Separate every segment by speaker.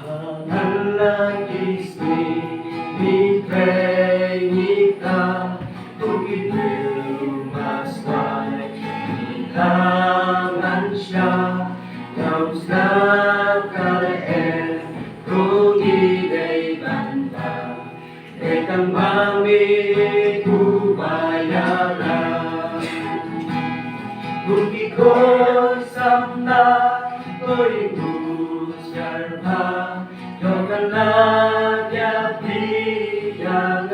Speaker 1: Ang langis ni Pengika Bukit Lumasway Ilangan siya Gaus na kalaen Kung iday banda Ekang mami kubayaran Kung ikon samna Ko'y usyar pa Yung kalagya piyangan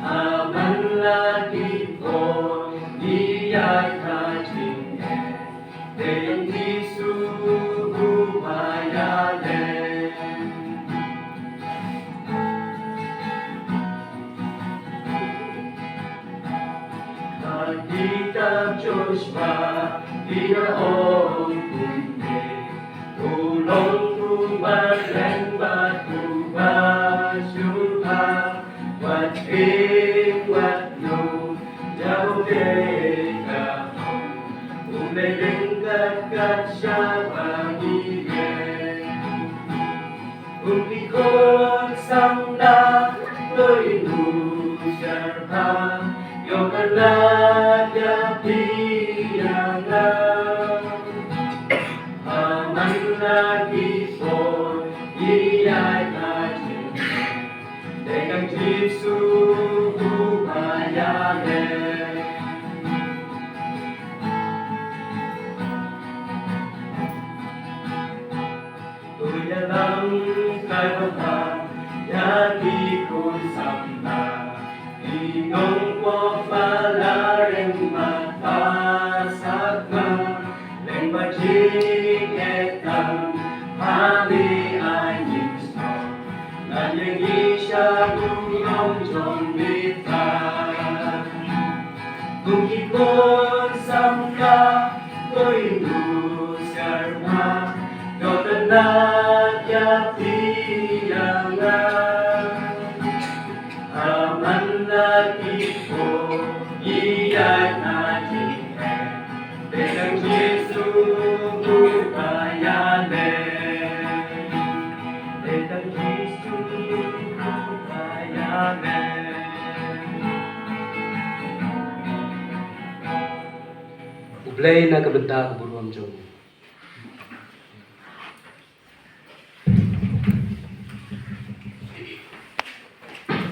Speaker 1: Aman lagi ko Iya'y kajingin Dayang isugo bayalen Magkita Joshua Iraong kundi Tulong kumalan batu basyuha Wat ing wat no Jauh deka Ulay lengkat siya pagiging Kung ikon samna To'y nusyar pa Yung kalagya piyangan Aman lagi po Iya'y kajin Dekang jisugo bayalen Tuya lang kay baba Yagi ko samna Ingong po pala rin mapasag na Leng bajing etang hali ay yikso Nanyang isya gulong jong litan Kung ikon samka ko'y nusyar pa Kautan na yapiyangan Aman lagi po Iya'y najihen Dekang jisugo bayalen Dekang jisugo bayalen
Speaker 2: Ublay na kabanta kaburuam jong